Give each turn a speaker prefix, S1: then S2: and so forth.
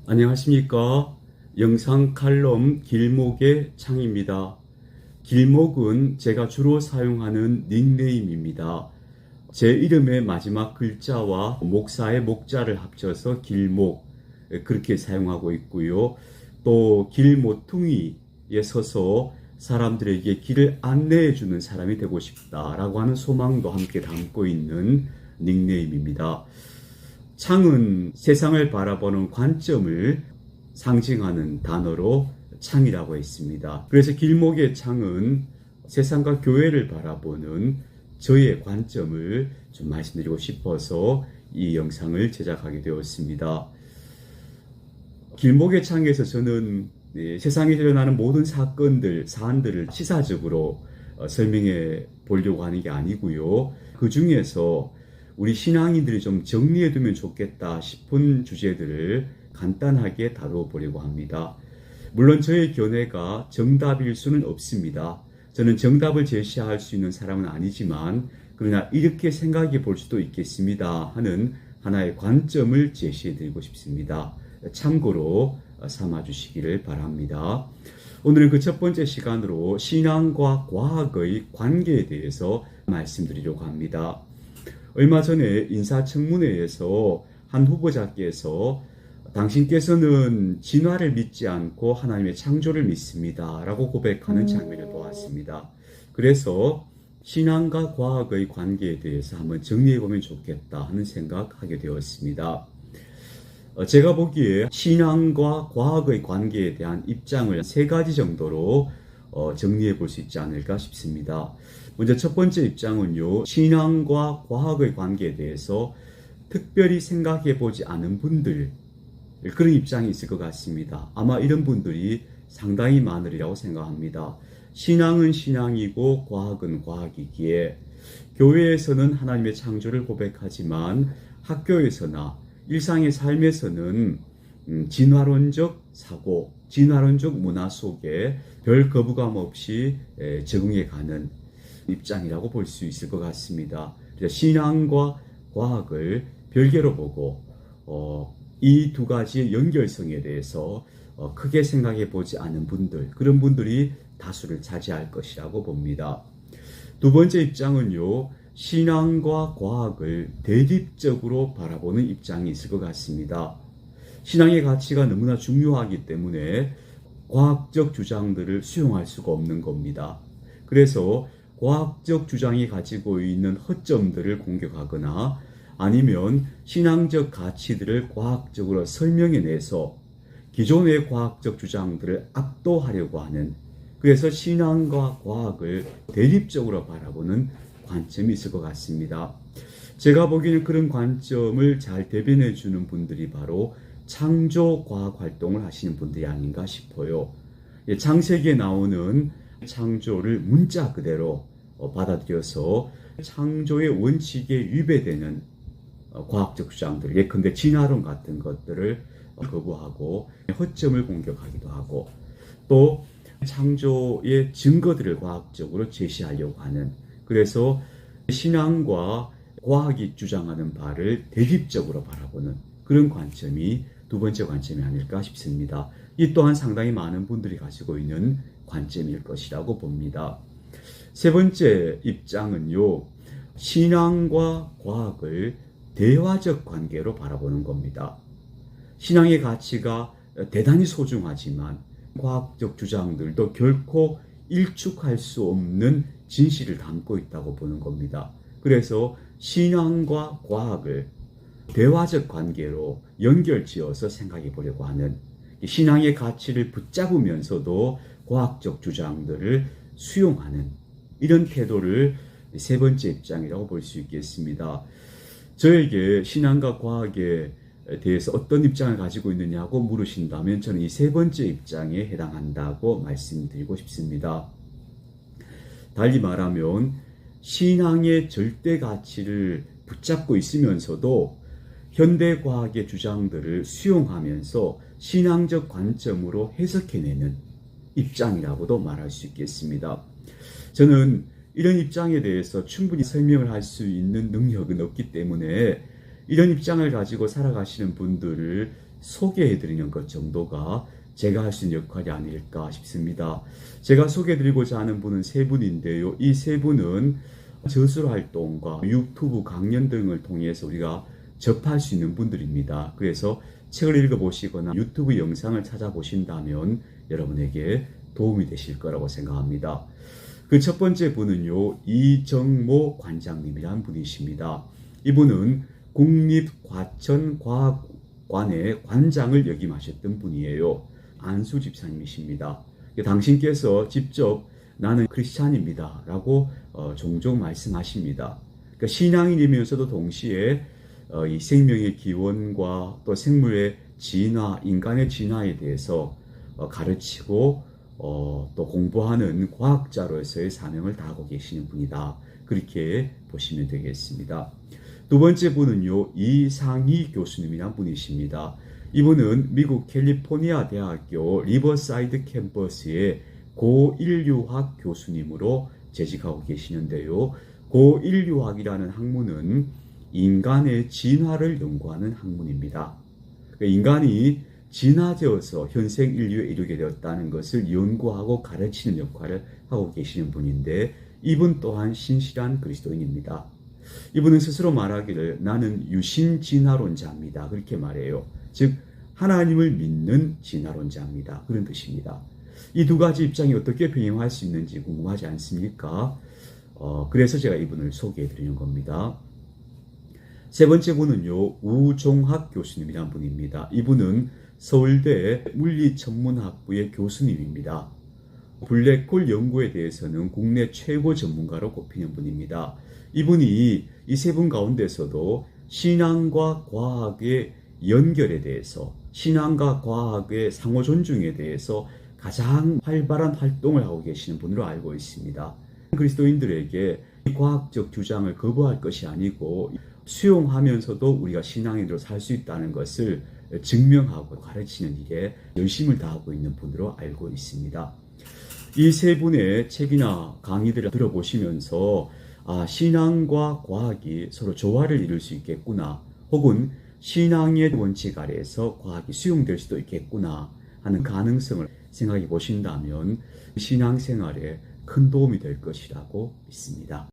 S1: 안녕하십니까. 영상 칼럼 길목의 창입니다. 길목은 제가 주로 사용하는 닉네임입니다. 제 이름의 마지막 글자와 목사의 목자를 합쳐서 길목, 그렇게 사용하고 있고요. 또 길모퉁이에 서서 사람들에게 길을 안내해 주는 사람이 되고 싶다라고 하는 소망도 함께 담고 있는 닉네임입니다. 창은 세상을 바라보는 관점을 상징하는 단어로 창이라고 했습니다. 그래서 길목의 창은 세상과 교회를 바라보는 저의 관점을 좀 말씀드리고 싶어서 이 영상을 제작하게 되었습니다. 길목의 창에서 저는 세상에 일어나는 모든 사건들, 사안들을 시사적으로 설명해 보려고 하는 게 아니고요. 그 중에서 우리 신앙인들이 좀 정리해두면 좋겠다 싶은 주제들을 간단하게 다뤄보려고 합니다. 물론 저의 견해가 정답일 수는 없습니다. 저는 정답을 제시할 수 있는 사람은 아니지만 그러나 이렇게 생각해 볼 수도 있겠습니다 하는 하나의 관점을 제시해드리고 싶습니다. 참고로 삼아주시기를 바랍니다. 오늘은 그 첫 번째 시간으로 신앙과 과학의 관계에 대해서 말씀드리려고 합니다. 얼마 전에 인사청문회에서 한 후보자께서 당신께서는 진화를 믿지 않고 하나님의 창조를 믿습니다 라고 고백하는 장면을 보았습니다. 그래서 신앙과 과학의 관계에 대해서 한번 정리해보면 좋겠다 하는 생각하게 되었습니다. 제가 보기에 신앙과 과학의 관계에 대한 입장을 세 가지 정도로 정리해 볼 수 있지 않을까 싶습니다. 먼저 첫 번째 입장은요, 신앙과 과학의 관계에 대해서 특별히 생각해 보지 않은 분들, 그런 입장이 있을 것 같습니다. 아마 이런 분들이 상당히 많으리라고 생각합니다. 신앙은 신앙이고 과학은 과학이기에 교회에서는 하나님의 창조를 고백하지만 학교에서나 일상의 삶에서는 진화론적 사고, 진화론적 문화 속에 별 거부감 없이 적응해 가는 입장이라고 볼 수 있을 것 같습니다. 신앙과 과학을 별개로 보고 이 두 가지의 연결성에 대해서 크게 생각해 보지 않은 분들, 그런 분들이 다수를 차지할 것이라고 봅니다. 두 번째 입장은요, 신앙과 과학을 대립적으로 바라보는 입장이 있을 것 같습니다. 신앙의 가치가 너무나 중요하기 때문에 과학적 주장들을 수용할 수가 없는 겁니다. 그래서 과학적 주장이 가지고 있는 허점들을 공격하거나 아니면 신앙적 가치들을 과학적으로 설명해내서 기존의 과학적 주장들을 압도하려고 하는, 그래서 신앙과 과학을 대립적으로 바라보는 관점이 있을 것 같습니다. 제가 보기에는 그런 관점을 잘 대변해 주는 분들이 바로 창조과학 활동을 하시는 분들이 아닌가 싶어요. 창세기에 나오는 창조를 문자 그대로 받아들여서 창조의 원칙에 위배되는 과학적 주장들, 예컨대 진화론 같은 것들을 거부하고 허점을 공격하기도 하고, 또 창조의 증거들을 과학적으로 제시하려고 하는, 그래서 신앙과 과학이 주장하는 바를 대립적으로 바라보는 그런 관점이 두 번째 관점이 아닐까 싶습니다. 이 또한 상당히 많은 분들이 가지고 있는 관점일 것이라고 봅니다. 세 번째 입장은요, 신앙과 과학을 대화적 관계로 바라보는 겁니다. 신앙의 가치가 대단히 소중하지만 과학적 주장들도 결코 일축할 수 없는 진실을 담고 있다고 보는 겁니다. 그래서 신앙과 과학을 대화적 관계로 연결지어서 생각해 보려고 하는, 신앙의 가치를 붙잡으면서도 과학적 주장들을 수용하는 이런 태도를 세 번째 입장이라고 볼 수 있겠습니다. 저에게 신앙과 과학에 대해서 어떤 입장을 가지고 있느냐고 물으신다면 저는 이 세 번째 입장에 해당한다고 말씀드리고 싶습니다. 달리 말하면 신앙의 절대 가치를 붙잡고 있으면서도 현대과학의 주장들을 수용하면서 신앙적 관점으로 해석해내는 입장이라고도 말할 수 있겠습니다. 저는 이런 입장에 대해서 충분히 설명을 할 수 있는 능력은 없기 때문에 이런 입장을 가지고 살아가시는 분들을 소개해드리는 것 정도가 제가 할 수 있는 역할이 아닐까 싶습니다. 제가 소개해드리고자 하는 분은 세 분인데요. 이 세 분은 저술활동과 유튜브 강연 등을 통해서 우리가 접할 수 있는 분들입니다. 그래서 책을 읽어보시거나 유튜브 영상을 찾아보신다면 여러분에게 도움이 되실 거라고 생각합니다. 그 첫 번째 분은요, 이정모 관장님이란 분이십니다. 이분은 국립과천과학관의 관장을 역임하셨던 분이에요. 안수 집사님이십니다. 당신께서 직접 나는 크리스찬입니다 라고 종종 말씀하십니다. 그러니까 신앙인이면서도 동시에 이 생명의 기원과 또 생물의 진화, 인간의 진화에 대해서 가르치고 또 공부하는 과학자로서의 사명을 다하고 계시는 분이다. 그렇게 보시면 되겠습니다. 두 번째 분은요, 이상희 교수님이란 분이십니다. 이분은 미국 캘리포니아 대학교 리버사이드 캠퍼스의 고인류학 교수님으로 재직하고 계시는데요. 고인류학이라는 학문은 인간의 진화를 연구하는 학문입니다. 인간이 진화되어서 현생 인류에 이르게 되었다는 것을 연구하고 가르치는 역할을 하고 계시는 분인데, 이분 또한 신실한 그리스도인입니다. 이분은 스스로 말하기를 나는 유신 진화론자입니다. 그렇게 말해요. 즉 하나님을 믿는 진화론자입니다. 그런 뜻입니다. 이 두 가지 입장이 어떻게 병행할 수 있는지 궁금하지 않습니까? 그래서 제가 이분을 소개해 드리는 겁니다. 세 번째 분은요, 우종학 교수님이란 분입니다. 이분은 서울대 물리천문학부의 교수님입니다. 블랙홀 연구에 대해서는 국내 최고 전문가로 꼽히는 분입니다. 이분이 이 세 분 가운데서도 신앙과 과학의 연결에 대해서, 신앙과 과학의 상호 존중에 대해서 가장 활발한 활동을 하고 계시는 분으로 알고 있습니다. 그리스도인들에게 과학적 주장을 거부할 것이 아니고 수용하면서도 우리가 신앙인으로 살 수 있다는 것을 증명하고 가르치는 일에 열심을 다하고 있는 분으로 알고 있습니다. 이 세 분의 책이나 강의들을 들어보시면서 신앙과 과학이 서로 조화를 이룰 수 있겠구나, 혹은 신앙의 원칙 아래에서 과학이 수용될 수도 있겠구나 하는 가능성을 생각해 보신다면 신앙생활에 큰 도움이 될 것이라고 믿습니다.